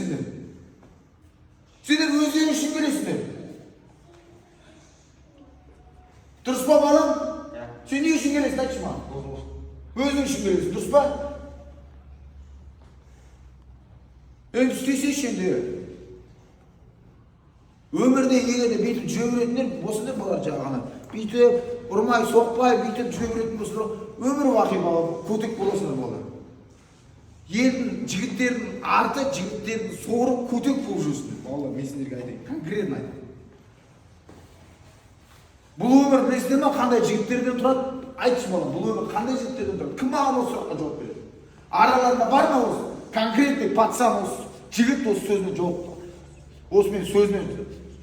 келесіңдер. Сендер өздерің үшін келесіңдер. Дұрыс па балам? Сен не үшін келесің, айтшы маған. Өзің үшін келесің, дұрыс па? Енді істесейші енді. Өмірде егерде бүйтіп жүре беретіндер осындай болар жағаны. Бүйтіп ұрмай, соқпай, бүйтіп жүре беретін болсылар, өмір бақи көтек боласыңдар болар. Елдің жігіттердің арты, жігіттердің соры көтек болып жүрсіңдер. Балалар, мен сендерге айтайын, конкретно айтайын. Бұл өмір білесіңдер ма, қандай жігіттерден тұрады? Айтшы балам, бұл өмір қандай жігіттерден тұрады? Кім маған осы сұраққа жауап береді? Араларында бар ма осы? Конкретный пацан осы жігіт осы сөзіне жауап. Осы мен сөзіне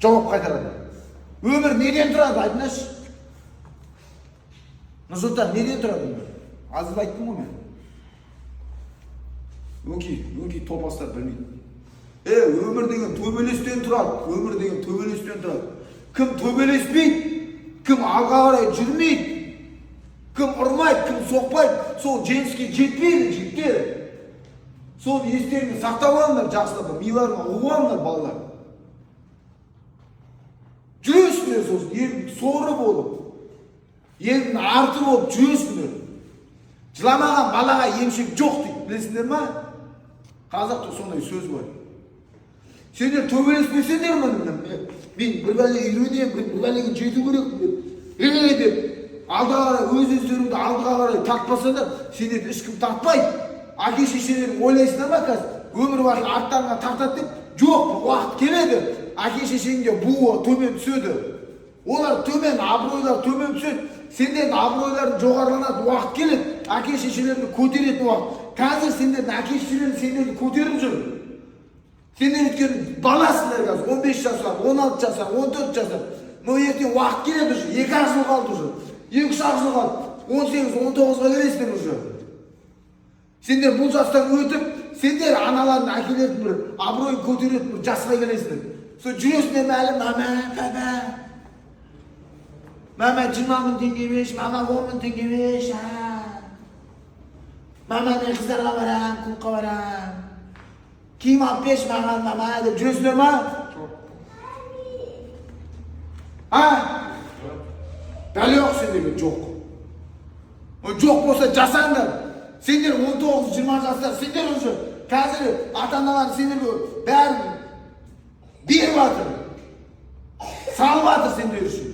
жауап қайтарады. Өмір неден тұрады? Айтыңдаршы. Нұрсұлтан, неден тұрады өмір? Азып айттым ғой мен. Өңкей топастар білмейді. Өмір деген төбелестен тұрады. Өмір деген төбелестен тұрады. Кім төбелеспейді, кім алға қарай жүрмейді, кім ұрмайды, кім соқпайды, сол жеңіске жетпейді, жігіттер. Сол естеріңе сақтап алыңдар, жақсылап, миларыңа ұғып алыңдар, балалар. Жүресіңдер сосын, елдің соры болып, елдің арты болып жүресіңдер. Жыламаған балаға емшек жоқ дейді, білесіңдер ма? Қазақта сондай сөз бар. Сендер төбелеспесеңдер мен бір бәлеге үйренемін, бір бәлеге жету керекпін деп, алдыға қарай өз-өздеріңді алдыға қарай тартпасаңдар, сендерді ешкім тартпайды. Әке шешелерің ойлайсыңдар ма қазір? Өмір бақи арттарыңа тартады деп, жоқ, уақыт келеді. Әке шешеңде буы төмен түседі. Олар төмен, абыройлар төмен түседі. Сендердің абыройларың жоғарыланады, уақыт келеді. Әке шешелеріңді көтеретін уақыт. Қазір сендердің әке шешелерің сендерді көтеріп жүр. Сендер өткен баласыңдар қазір, 15 жасар, 16 жасар, 14 жасар. Но ертең уақыт келеді уже, 2 жыл қалды уже. 2-3 жыл қалды. 18-19-ға келесіңдер уже. Сендер бұл жастан өтіп, сендер аналардың әкелердің бір абыройын көтеретін бір жасқа келесіңдер. Сол жүресіңдер мәлім, мама, мама 20 мың теңге беш, мама 10 мың теңге беш. Мама мен қыздарға барам, клубқа барам. Киім алып беш маған, мама деп жүресіңдер ма? Дәле жоқ сендерге, жоқ. Жоқ болса жасаңдар. Сендер 19-20 жастар, сендер уже қазір ата-аналар сендерге бәрін беріп жатыр. Салып жатыр сендер үшін.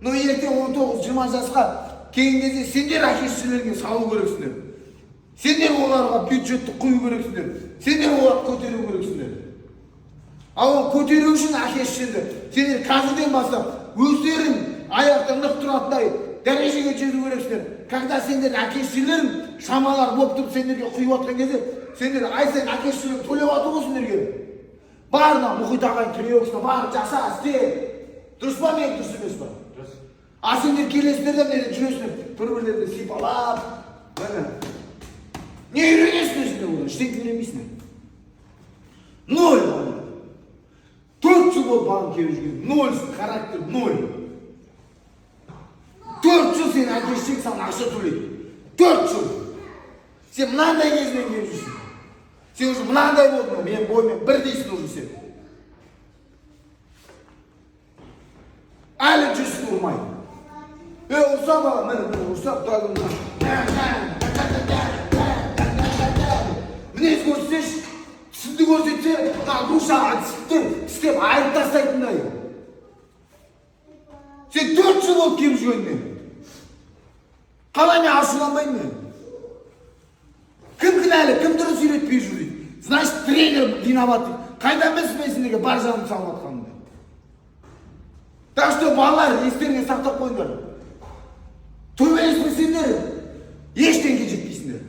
Но ертең 19-20 жасқа келген кезде сендер әке-шешелеріңе салу керексіңдер. Сендер оларға бюджетті құю керексіңдер. Сендер оларды көтеру керексіңдер. Ал көтеру үшін әке-шешеңді сендер қазірден бастап өздерің аяқта нық тұратындай дәрежеге жету керексіңдер. Когда сендер әке-шешелерің шамалар болып тұрып сендерге құйып жатқан кезде, сендер ай сайын әке-шешелерің төлеп жатыр ғой сендерге. Барына мұхит ағайын тренировкасына бар, жаса, істе. Дұрыс па мен, дұрыс емес па? А сендер келесіңдер де мені жүресіңдер, бір-бірлерді сипалап. Не үйренесіңдер сендер олар, ештеңе үйренбейсіңдер. 0 бала. 4 жыл болып бағым келіп жүрген, 0 характер, 0. 4 жыл сен әке-шешең саған ақша төлейді. 4 жыл. Сен мынандай кезінен келіп жүрсің. Сен уже мынандай болдың, мен боймен бір дейсің уже сен. Әлі жүрсің ұрмай. Ұрса бала, мені ұрса, мінез көрсеш, түсінді көрсетсе, дұршаға тістеп айырып тастайтындай. Сен 4 жыл болып келіп жүргенмен. Қалай мен ашуланбаймын мен? Кім кінәлі, кім дұрыс үйретпей жүр дейді. Значит, тренер виноват дейді. Қайдан білсін мен сендерге бар жағын салып жатқанымды. Так что балалар, естеріңе сақтап қойыңдар. Төбелеспесеңдер, ештеңеге жетпейсіңдер.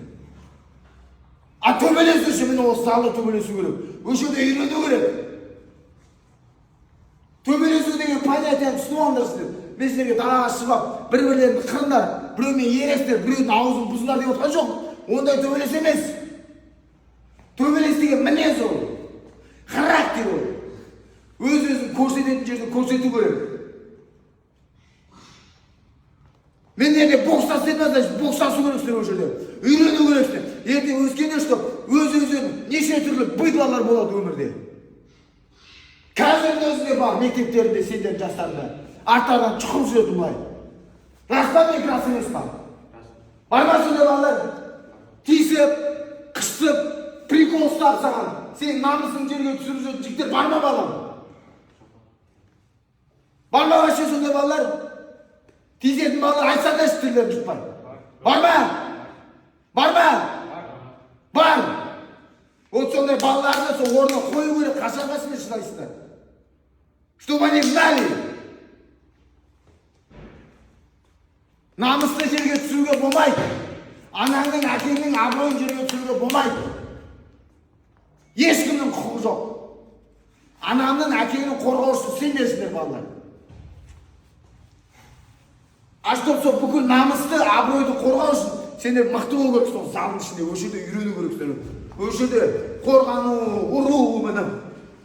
А төбелесу үшін міне осы залда төбелесу керек. Өше де үйрену керек. Төбелесу деген понятияны түсініп алыңдар сіздер. Мен сіздерге далаға шығып, бір-бірлеріңді қырыңдар, біреумен ересіңдер, біреудің аузын бұзыңдар деп отқан жоқ. Ондай төбелес емес. Төбелес деген мінез ол. Характер ол. Өз-өзін көрсететін жерде көрсету керек. Мендерде бокстасы етмez, бокстасу керексіңдер ол жерде. Үйрену керексіңдер. Ертең өскенде что, өз-өзін неше түрлі быдло балалар болады өмірде. Қазірдің өзінде бар мектептерінде сендер жастарда арттарынан чұқып жүреді бұлай. Рас па ме, рас емес па? Бар ма сондай балалар? Тиісіп, қысып, прикол ұстап саған, сен намысын жерге түсіріп жүретін жігіттер бар ма балам? Бар ма вообще сондай балалар? Тиісетін балалар айтса да іштерлерін жұтпай. Бар ма? Бар ма? Бар. Вот сондай балаларды сол орнына қою керек, қашанға сен шыдайсыңдар. Чтобы они знали. Намысты жерге түсіруге болмайды. Анаңның, әкеңнің абыройын жерге түсіруге болмайды. Ешкімнің құқығы жоқ. Анамның, әкеңнің қорғаушысы сендерсіңдер балалар. Аштап сол бүкіл намысты, абыройды қорғау үшін сендер мықты болу керек, сол залдың ішінде өші жерде үйрену керексіңдер. Өші жерде қорғану, ұру мініп,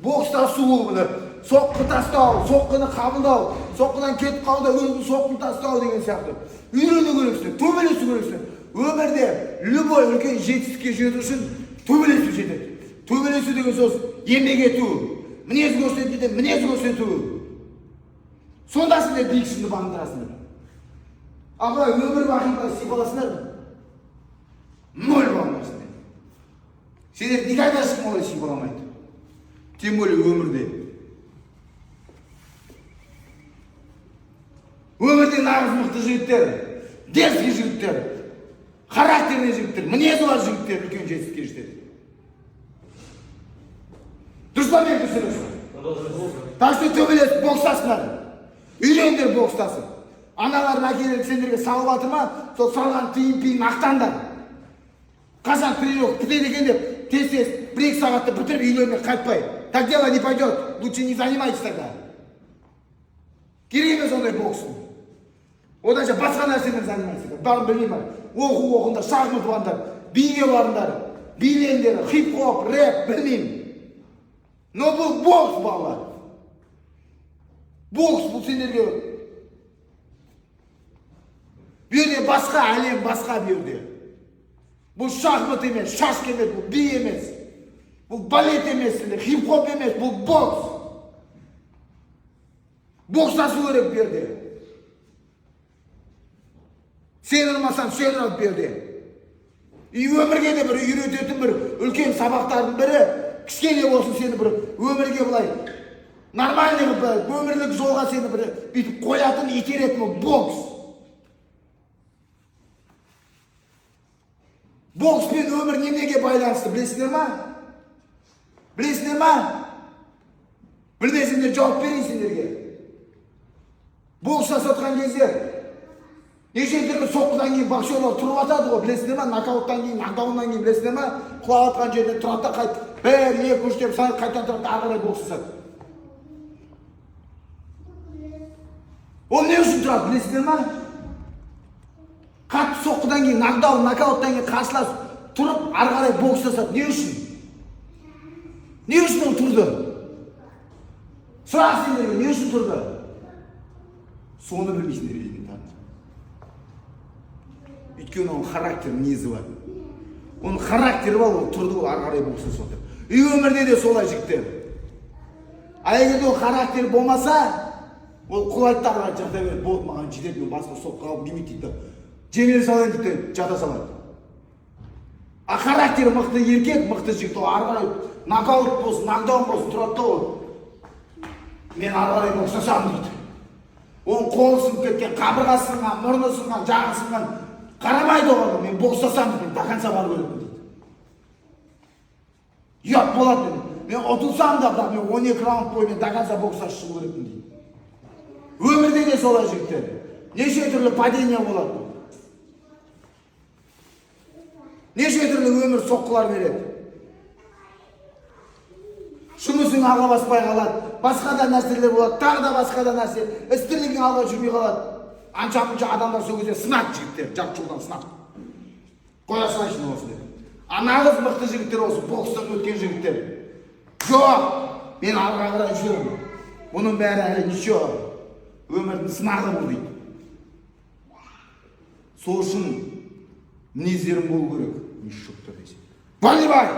бокстасу мініп, соққы тастау, соққыны қабылдау, соққыдан кетіп қалуда өзінің соққын тастау деген сияқты. Үйрену керексіңдер, төбелесу керексіңдер. Өмірде любой үлкен жетістікке жету үшін төбелесу жетеді. Төбелесу деген сөз еңбек ету, мінез көрсетуде мінез көрсету. Сонда сендер биікшіңді бағындырасыңдар. Абылай өмір бақытында сипаласыңдар ма? Нөл бағындырасыңдар. Сендер никогда ешкім олай сипаламайды. Тем более өмірде. Өмірде нағыз мықты жігіттер, дерзкий жігіттер, характерный жігіттер, мінезі бар жігіттер үлкен жетістікке жетеді. Дұрыс па мен дұрыс? Так что төбелесіп бокстасыңдар. Үйрендер бокстасып. Аналардың әкелері сендерге салып жатыр ма? Сол салған тиын ақтаңдар. Қашан тренировка бітеді екен деп, тез-тез 1-2 сағатты бітіріп үйлеріне қайтпай. Так дело не пойдет. Лучше не занимайтесь тогда. Керек емес ондай боксын. Оданша басқа нәрсемен занимайтесь. Барын білмеймін. Оқу оқыңдар, шахмат оқыңдар, биге барыңдар, билендер, хип-хоп, рэп, білмеймін. Но бұл бокс балалар. Бокс бұл сендерге. Берде басқа әлем, басқа берде. Бұл шахмат емес, шашк емес, бұл би емес. Бұл балет емес, хип-хоп емес, бұл бокс. Бокстасу керек берде. Сен ұрмасаң, сен ұрат берде. И өмірге де бір үйрететін бір үлкен сабақтардың бірі, кішкене болсын сені бір өмірге былай нормальный бір өмірлік жолға сені бір бүйтіп қоятын, итеретін бокс. Бокс пен өмір немеге байланысты, білесіңдер ма? Білесіңдер ма? Білмесеңдер жауап берейін сендерге. Бокс жасатқан кезде неше түрлі соққыдан кейін боксерлар тұрып атады ғой, білесіңдер ма? Нокауттан кейін, нокдауннан кейін білесіңдер ма? Құлап атқан жерден тұрады да қайт, 1-2-3 деп қайтадан тұрады, ары қарай бокс жасады. Ол не үшін тұрады, білесіңдер ма? Қатты соққыдан кейін, нокдаун, нокауттан кейін қарсылас тұрып, ары қарай бокс жасады. Не үшін? Не үшін ол тұрды? Сұрақ сендерге, не үшін тұрды? Соны білмейсіңдер елмен танып. Өйткені оның характер мінезі бар. Оның характері бар, ол тұрды, ол ары қарай бокс жасады. И өмірде де солай жігіттер. Егер ол характер болмаса, ол құлайды да ары қарай жата береді. Болды, маған жетеді, мен басқа соққы алып келмейді дейді. Жеңіле салайын дейді, жата салады. А характері мықты еркек, мықты жігіт, ол ары қарай нокаут болсын, нокдаун болсын, тұрады да ол. Мен ары қарай бокс жасамын дейді. Оның қолы сынып кеткен, қабырғасы сынған, мұрны сынған, жағы сынған, қарамайды оған, мен бокс жасамын дейді, до конца бару керекпін дейді. Ұят болады, мен ұтылсам да, бірақ мен 12 раунд бойы мен до конца боксқа шығу керекпін дейді. Өмірде де солай жігіттер. Неше түрлі падение болады. Неше түрлі өмір соққылар береді. Жұмысың алға баспай қалады, басқа да нәрселер болады, тағы да басқа да нәрсе, істілігің алға жүрмей қалады. Анша-мұнша адамдар сол кезде сынады жігіттер, жат жолдан сынады. Қоя салайын осы деп. Нағыз мықты жігіттер осы, бокстан өткен жігіттер. Жоқ, мен алға қарай жүремін. Бұның бәрі әлі ничего, өмірдің сынағы бұл дейді. Сол үшін мінездерің болу керек. Ничего десе. Балибай!